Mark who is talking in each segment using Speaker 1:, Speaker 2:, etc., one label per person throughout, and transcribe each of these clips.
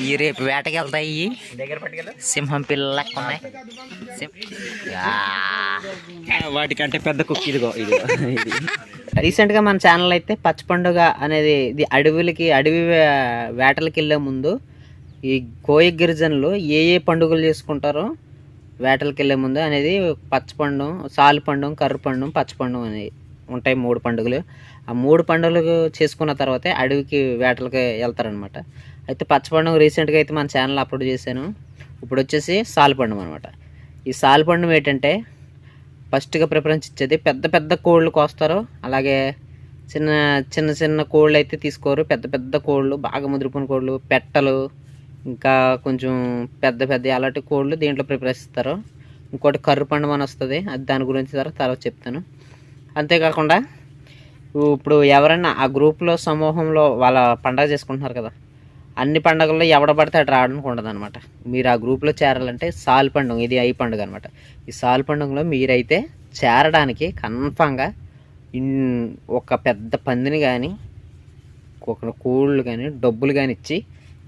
Speaker 1: ఈ రేపు వేటకి వెళ్తాయి. సింహం పిల్లలు లెక్క ఉన్నాయి.
Speaker 2: వాటికంటే పెద్ద కుక్ ఇదిగో ఇది.
Speaker 1: రీసెంట్గా మన ఛానల్ అయితే పచ్చి పండుగ అనేది ఇది అడవి వేటలకి వెళ్ళే ముందు ఈ కోయ గిరిజనులు ఏ ఏ పండుగలు చేసుకుంటారో వేటలకి వెళ్ళే ముందు అనేది పచ్చపండు, సాలిపండు, కర్రపండు, పచ్చపండు అనేది ఉంటాయి 3 పండుగలు. ఆ 3 పండుగలు చేసుకున్న తర్వాతే అడవికి వేటలకి వెళ్తారనమాట. అయితే పచ్చపండు రీసెంట్గా అయితే మన ఛానల్ అప్లోడ్ చేశాను. ఇప్పుడు వచ్చేసి సాలిపండు అనమాట. ఈ సాలిపండు ఏంటంటే ఫస్ట్గా ప్రిఫరెన్స్ ఇచ్చేది పెద్ద పెద్ద కోళ్ళు కోస్తారు. అలాగే చిన్న చిన్న కోళ్ళు అయితే తీసుకోరు. పెద్ద పెద్ద కోళ్ళు, బాగా ముదిరిపోయిన కోళ్ళు, పెట్టలు, ఇంకా కొంచెం పెద్ద అలాంటి కోళ్ళు దీంట్లో ప్రిఫరెన్స్ ఇస్తారు. ఇంకోటి కర్రపండు అని వస్తుంది, అది దాని గురించి తర్వాత చెప్తాను. అంతేకాకుండా ఇప్పుడు ఎవరైనా ఆ గ్రూప్లో సమూహంలో వాళ్ళ పండగ చేసుకుంటున్నారు కదా, అన్ని పండుగల్లో ఎవడ పడితే అటు రావడానికి ఉండదు అనమాట. మీరు ఆ గ్రూప్లో చేరాలంటే సాల్ పండుగ, ఇది ఐ పండుగ అనమాట. ఈ సాల్ పండుగలో మీరైతే చేరడానికి కన్ఫామ్గా ఒక పెద్ద పందిని కానీ ఒక కోళ్ళు కానీ డబ్బులు కానీ ఇచ్చి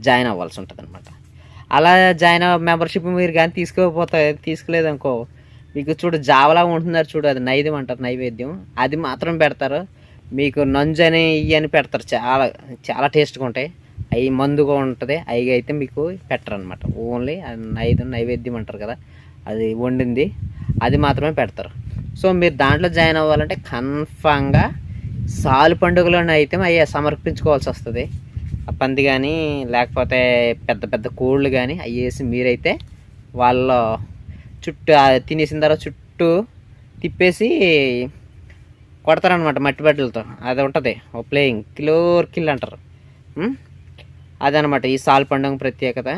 Speaker 1: జాయిన్ అవ్వాల్సి ఉంటుంది అనమాట. అలా జాయిన్ మెంబర్షిప్ మీరు కానీ తీసుకోలేదనుకో, మీకు చూడు జావలా ఉంటున్నారు చూడు, అది నైవేద్యం అంటారు, నైవేద్యం అది మాత్రం పెడతారు. మీకు నంజు అని ఇవని పెడతారు, చాలా చాలా టేస్ట్గా ఉంటాయి. అవి మందుగా ఉంటుంది, అవి అయితే మీకు పెట్టరు అనమాట. ఓన్లీ నైవేద్యం అంటారు కదా, అది వండింది అది మాత్రమే పెడతారు. సో మీరు దాంట్లో జాయిన్ అవ్వాలంటే కన్ఫామ్గా సాలు పండుగలోనే అయితే అవి సమర్పించుకోవాల్సి వస్తుంది. ఆ పంది కానీ లేకపోతే పెద్ద పెద్ద కోళ్ళు కానీ అవి వేసి మీరైతే వాళ్ళ చుట్టూ తినేసిన తర్వాత చుట్టూ తిప్పేసి కొడతారనమాట మట్టి బట్టలతో. అది ఉంటుంది ఓ ప్లేయింగ్ కిల్ అంటారు. అదనమాట ఈ సాల్ పండుగ ప్రత్యేకత.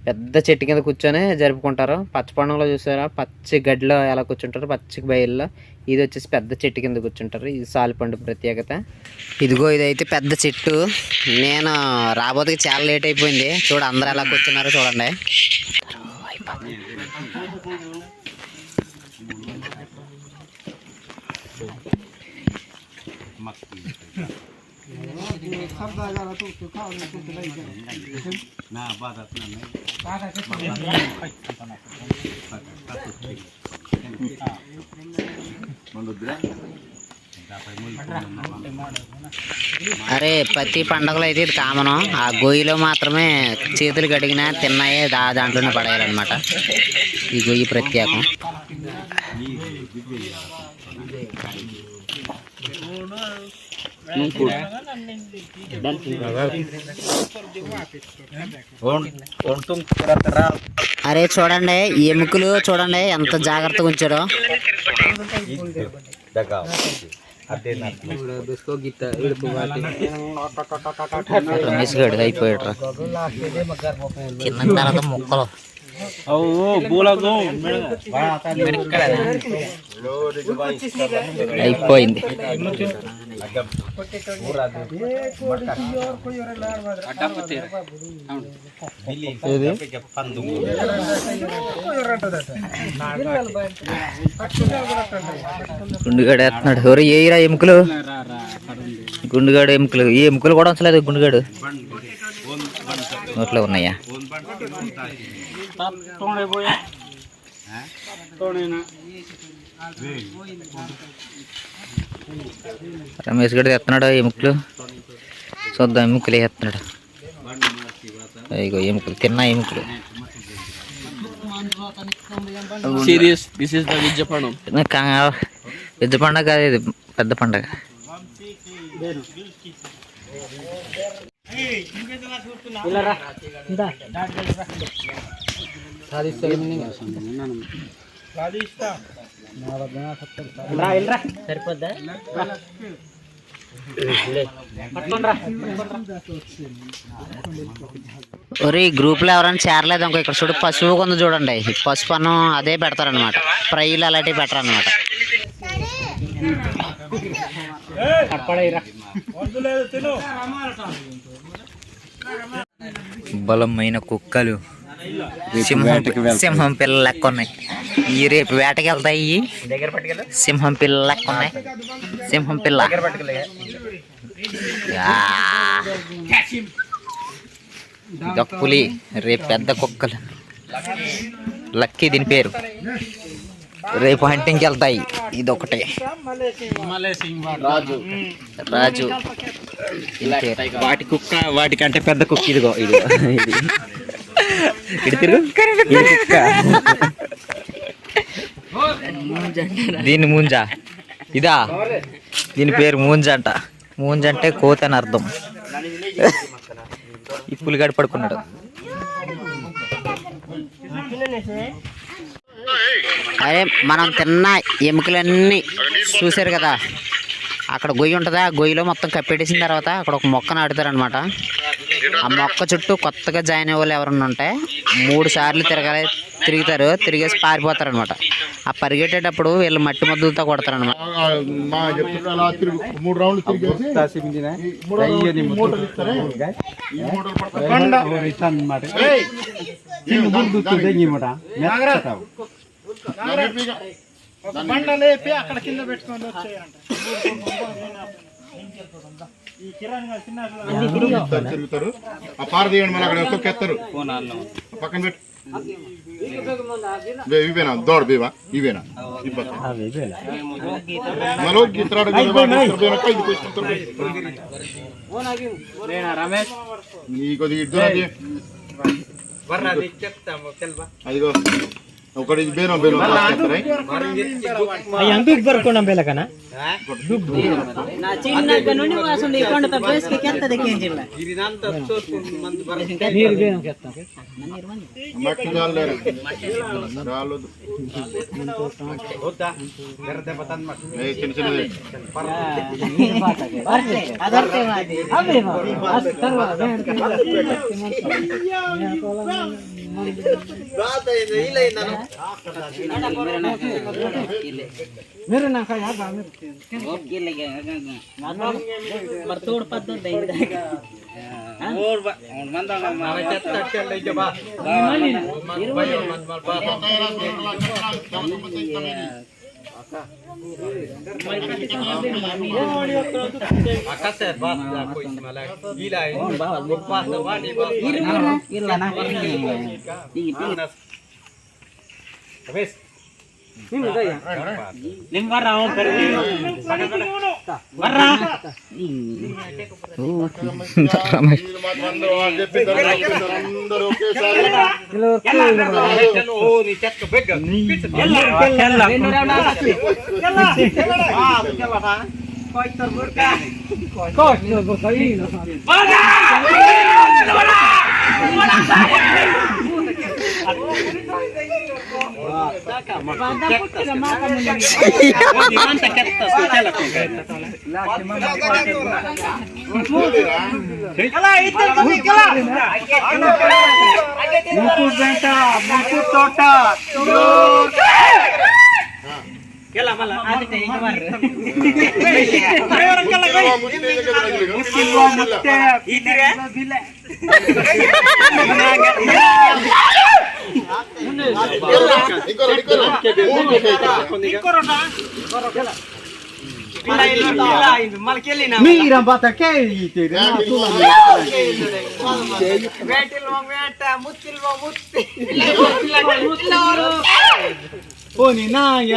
Speaker 1: పెద్ద చెట్టు కింద కూర్చొని జరుపుకుంటారు. పచ్చ పండుగలో చూసారా, పచ్చి గడ్డిలో ఎలా కూర్చుంటారు, పచ్చి బయల్లో. ఇది వచ్చేసి పెద్ద చెట్టు కింద కూర్చుంటారు. ఇది సాల్ పండుగ ప్రత్యేకత. ఇదిగో ఇదైతే పెద్ద చెట్టు. నేను రాబోతుకి చాలా లేట్ అయిపోయింది. చూడ అందరూ ఎలా కూర్చున్నారో చూడండి. అరే ప్రతి పండుగలో అయితే ఇది కామను. ఆ గొయ్యిలో మాత్రమే చేతులు కడిగినా తిన్నాయే దాంట్లోనే పడేయాలన్నమాట. ఈ గొయ్యి ప్రత్యేకం. అరే చూడండి ఎముకలు చూడండి ఎంత జాగ్రత్తగా ఉంచాడో. అయిపోయాడు కింద తర్వాత ముక్కలు అయిపోయింది. గుండుగాడు వేస్తున్నాడు. ఎవరు ఏరా ఎముకలు, గుండుగాడు ఎముకలు. ఈ ఎముకలు కూడా వచ్చలేదు. గుండుగాడు నోట్లో ఉన్నాయా? రమేష్ గడి ఎత్తున్నాడు ఎముకలు. చూద్దాం ఎముకలు వేస్తున్నాడు. ఇగో ఎముకలు, తిన్నా ఎముకలు. పెద్ద పండగ కాదు ఇది, పెద్ద పండగ. సరిపోద్దా? ఒరే గ్రూప్ లో ఎవరైనా చేరలేదు అనుకో, ఇక్కడ చూడు పసుపు కొంత చూడండి. పసుపు అన్నం అదే పెడతారనమాట. ఫ్రైలు అలాంటివి పెట్టరనమాట. బలమైన కుక్కలు, సింహం పిల్లలు లెక్క ఉన్నాయి. ఈ రేపు వేటకి వెళ్తాయి. సింహం పిల్లలు లెక్క ఉన్నాయి. సింహం పిల్ల ఇదొక పులి, రేపు పెద్ద కుక్కలు. లక్కీ దీని పేరు. రేపు హంటింగ్కి వెళ్తాయి. ఇదొకటే రాజు.
Speaker 2: వాటి కుక్క వాటికంటే పెద్ద కుక్క ఇదిగో ఇది
Speaker 1: ఇటు తిరుగు. ఇది కుక్క. దీన్ని మూంజా. ఇదా దీని పేరు మూంజ అంట. మూంజ అంటే కోత అని అర్థం. ఈ పులిగాడు పడుకున్నాడు. అదే మనం తిన్న ఎముకలన్నీ చూసారు కదా, అక్కడ గొయ్యి ఉంటుంది. ఆ గొయ్యిలో మొత్తం కప్పెట్టేసిన తర్వాత అక్కడ ఒక మొక్క నాటుతారనమాట. ఆ మొక్క చుట్టూ కొత్తగా జాయిన్ అయ్యే వాళ్ళు ఎవరన్నా ఉంటే 3 సార్లు తిరుగుతారు. తిరిగేసి పారిపోతారు అనమాట. ఆ పరిగెట్టేటప్పుడు వీళ్ళు మట్టి మద్దులతో కొడతారు అనమాట.
Speaker 3: అక్కడ కింద పెట్టుకొని వచ్చేయంట.
Speaker 4: తిరుగుతారు. ఆ పార తీయండి, మళ్ళీ అక్కడ తొక్కేస్తారు. పక్కన పెట్టు. ఇవేనా దోడ బేవా? ఇవేనా మరో గీతరాడు నీకు అదిగో ఒకటి బేనం బేనం చిన్న చిన్నది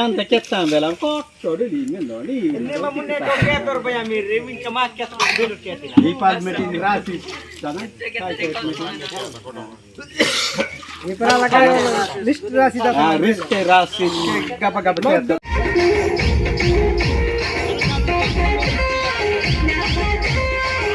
Speaker 2: ఎంత చెప్తాం లిస్ట్ రాసి